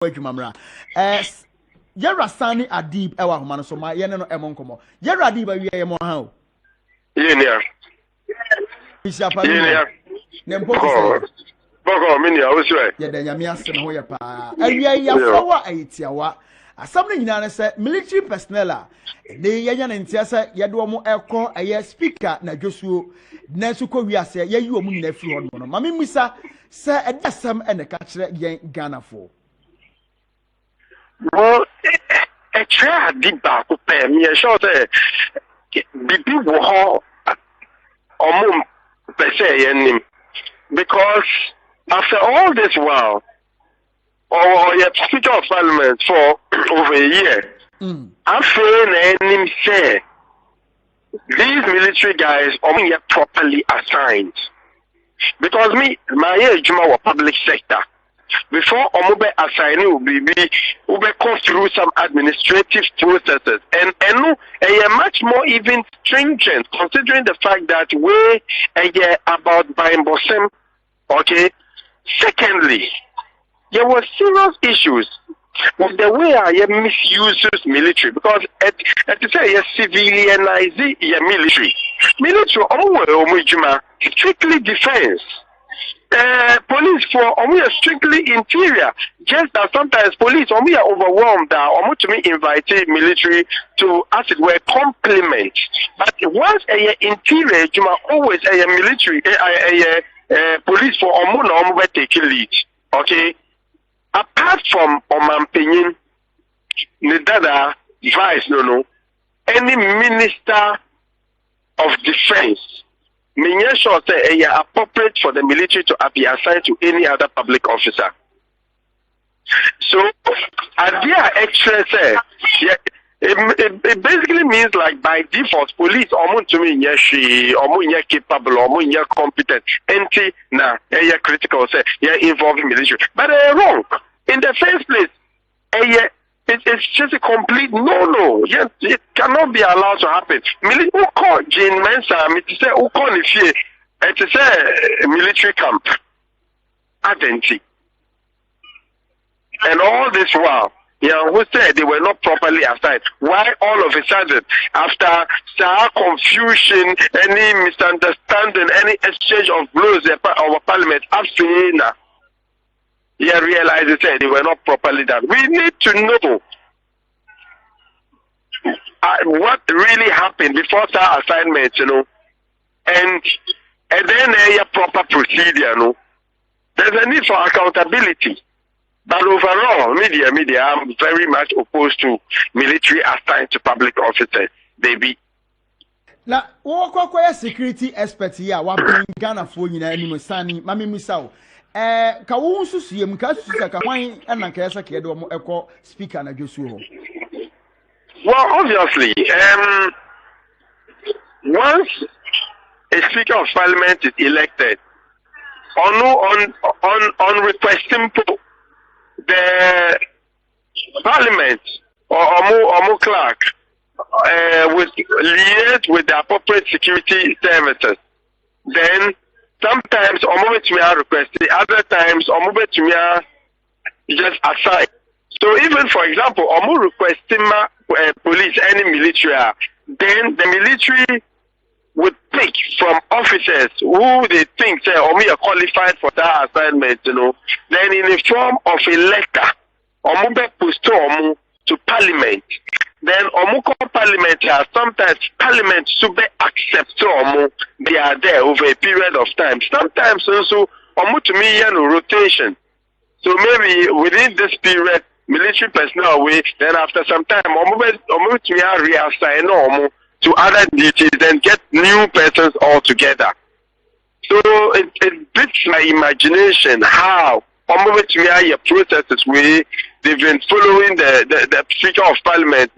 Wejumamra. Yera Sani Adib Ewa Humano so my Yenno Emoncomo. Yera Adib a Yemo how? Yenia. Yenia. Nempo. Boko, Mini, I was right. Yet then Yamias and Hoyapa. And ya flower a itiawa. As something in said military personnel. The Yayan and Tiasa Yaduamo Elco a speaker na Josu Nesuko Riase, ye you a moon nephew on Mammy Missa, sir, and that's some and the catcher yang Ghana for. Well, a chair did back up me a short Bibi Woho or Mum per se, because after all this while, or your Speaker of Parliament for over a year, I'm feeling him say these military guys are yet properly assigned. Because my age was public sector. Before Omube assigning will be go through some administrative processes and much more even stringent considering the fact that we about buying bossem. Okay. Secondly, there were serious issues with the way I misuses military because at the say civilianize the military. Military strictly defense. Police for we are strictly interior. Just as sometimes police we are overwhelmed to me invited military to as it were complement. But once a interior, you must always a military police for we taking lead. Okay. Apart from Omampinin, Nidada vice any minister of defense. Meaning sure say appropriate for the military to be assigned to any other public officer. So, idea extra say, it basically means like by default, police to me capable, competent, critical say involving military. But they're wrong. In the first place, it's just a complete no. Yes, it cannot be allowed to happen. Who call Jane Mensa? It say who call if it's a military camp, identity, and all this while, who said they were not properly assigned? Why all of a sudden, after some confusion, any misunderstanding, any exchange of blows our parliament, after realize they were not properly done. We need to know what really happened before that assignment, and then a proper procedure, There's a need for accountability. But overall, media, I'm very much opposed to military assigned to public officers. Baby. Now, what security expert here? What bring Ghana for you? Sani, Mami Misao. Kawu susu mkasu saka why na kayasa kedo mo eko speaker na Josu ho. Well, obviously, once a speaker of parliament is elected, on requesting the parliament or clerk with liaise with the appropriate security services, then sometimes Omobetumi request, other times Omobetumi just assign. So even for example, Omo requesting police any military, then the military would pick from officers who they think say are qualified for that assignment, then in the form of a letter, Omo post to parliament. Then Omuko Parliament sometimes Parliament should accept they are there over a period of time. Sometimes also rotation. So maybe within this period, military personnel then after some time reassign to other duties and get new persons altogether. So it beats my imagination how processes they've been following the Speaker of Parliament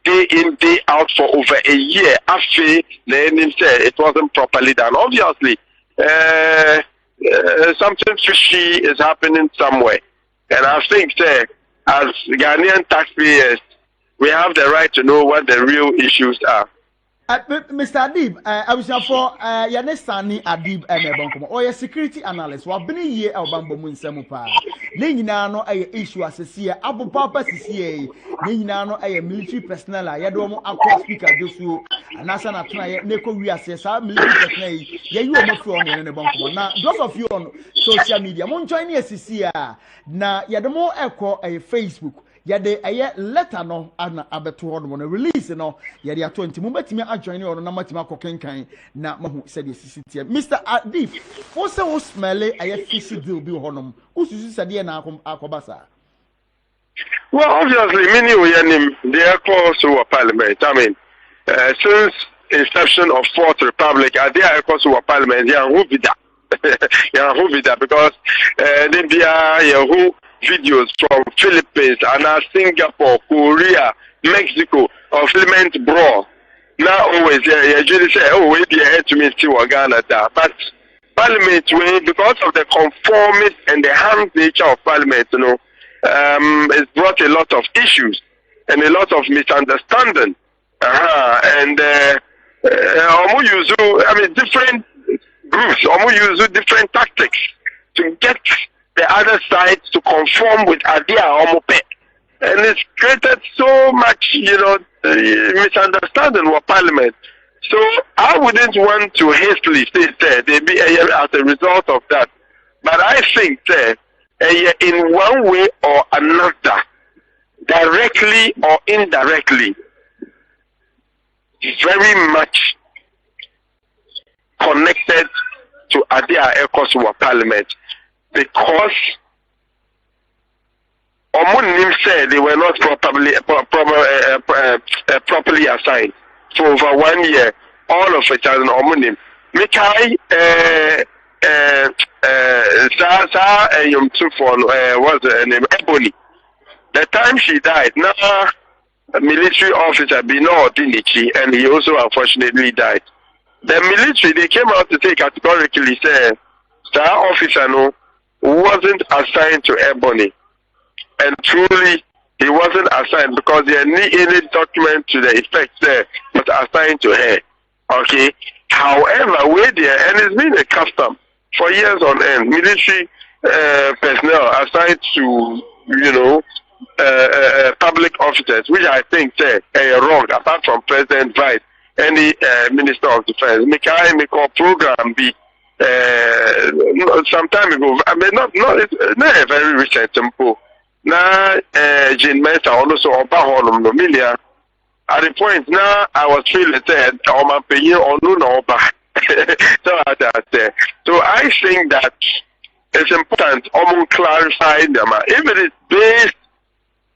day in, day out for over a year after the said it wasn't properly done. Obviously, something fishy is happening somewhere. And I think as Ghanaian taxpayers, we have the right to know what the real issues are. Mr. Adib, I was for Yanesani Adib and Bankom, or a security analyst, while been a year of Bambomun Samupa. Ninano, a issue as a seer, Abu Papa CCA, Ninano, a military personnel, Yadomo, Aqua Speaker, Josu, and Nasana Try, Neko, we assess our military personnel, you are not from in the Bankom. Now, those of you on social media, Mon Chinese CCA, na Yadomo Echo, a Facebook. Yade aye letter no ana abeto ho no release no yade ato nti mo betimi adjoin no na matima kokenkan na mahu said the Mr. Adif for say wo smell aye fish deal bi ho no ususu sade na akobasa. Well, obviously many oyanim they are close to parliament. I mean since inception of Fourth Republic they are close to parliament ya hu vida because they be who videos from Philippines and Singapore, Korea, Mexico of Clement Bro. Now always usually say, oh, we be ahead to me still Ghana that. But Parliament because of the conformist and the hand nature of Parliament, it's brought a lot of issues and a lot of misunderstanding. And different groups use different tactics to get the other side to conform with idea Omope. And it's created so much, misunderstanding with Parliament. So I wouldn't want to hastily say they be as a result of that. But I think in one way or another, directly or indirectly, very much connected to Adia Ekoswa Parliament. Because Omunim said they were not properly assigned for over 1 year. All of it as an Omunim. Mikai was her name Ebony. The time she died, now a military officer Bino Dinichi, and he also unfortunately died. The military they came out to say categorically say star officer wasn't assigned to Ebony, and truly he wasn't assigned because there any document to the effect there was assigned to her. Okay. However, we're there, and it's been a custom for years on end. Military personnel assigned to public officers, which I think are wrong. Apart from President, Vice, any Minister of Defense, make a program be. Some time ago, I mean, not a very recent tempo. Now, Jane Mesa also Oba no million. At the point now, I was feeling that my paying or no So I think that it's important to clarify them. If it is based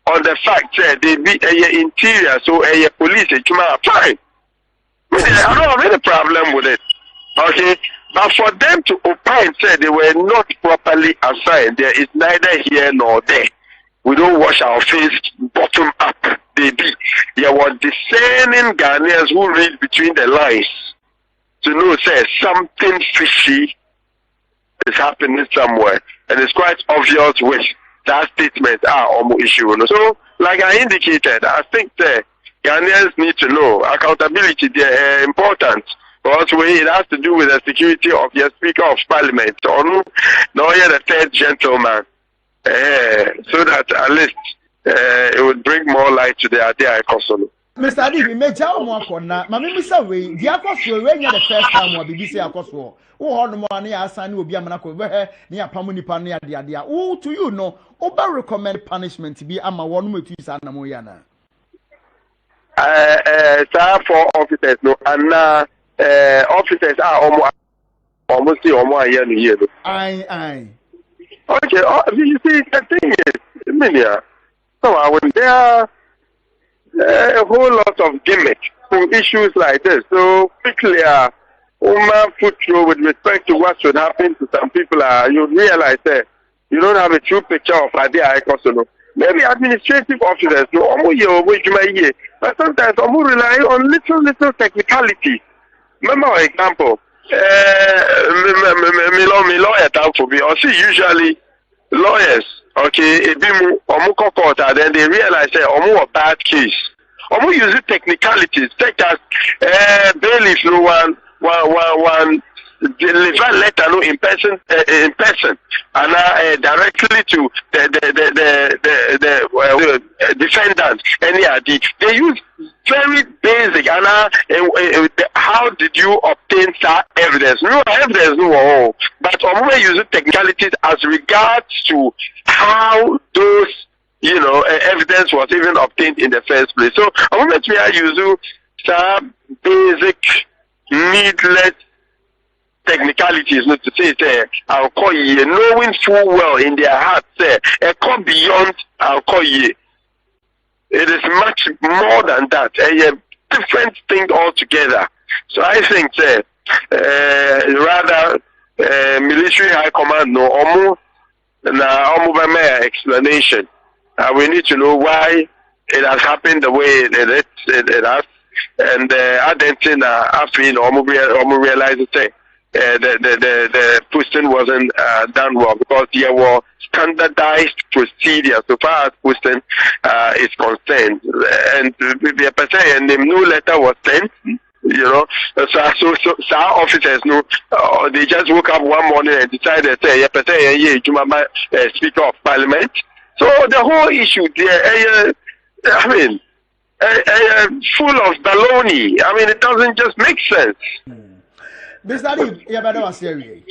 on the fact that they be a interior, so a police, fine. I don't have any problem with it. Okay. But for them to opine say they were not properly assigned, there is neither here nor there. We don't wash our face bottom up, baby. There were discerning Ghanaians who read between the lines to know say something fishy is happening somewhere. And it's quite obvious with that statement issue. So, like I indicated, I think that Ghanaians need to know accountability is important. Because it has to do with the security of your Speaker of Parliament, or no, you're the third gentleman, so that at least it would bring more light to the idea. Mr. Adib, me jaw mo akona, ma me bisa we, di akoso we nya the first time we BBC akoso. Wo ho no mo na ya asan obi amana ko be he na apamu nipa na ade wo to you no, oba recommend punishment bi ama wo no metu sa na mo ya na. For officers no and officers are almost a year and year. Aye. Okay, you see, the thing is, so I went there a whole lot of gimmick from issues like this. So quickly, put through with respect to what should happen to some people, you realize that you don't have a true picture of idea. Maybe administrative officers, but sometimes rely on little technicality. Remember our example, my lawyer talk for me, or see usually lawyers, okay, then they realize that a bad case, Omo use technicalities such as bailiff no one deliver letter no in person and directly to the defendant. They use very basic and how did you obtain that evidence? No evidence, no. But Omo use technicalities as regards to how those evidence was even obtained in the first place. So Omo we are using some basic needless technicalities not to say I'll call you knowing full well in their heart say a come beyond I'll call you. It is much more than that. A different thing altogether. So I think rather military high command no almost explanation. We need to know why it has happened the way it has, and Argentina after almost realized it. The posting wasn't done well because there were standardized procedures so far as posting is concerned, and the new letter was sent. So our officers know they just woke up one morning and decided to Speaker of Parliament. So the whole issue there, full of baloney. I mean, it doesn't just make sense. Mr. Lee, you better was serious.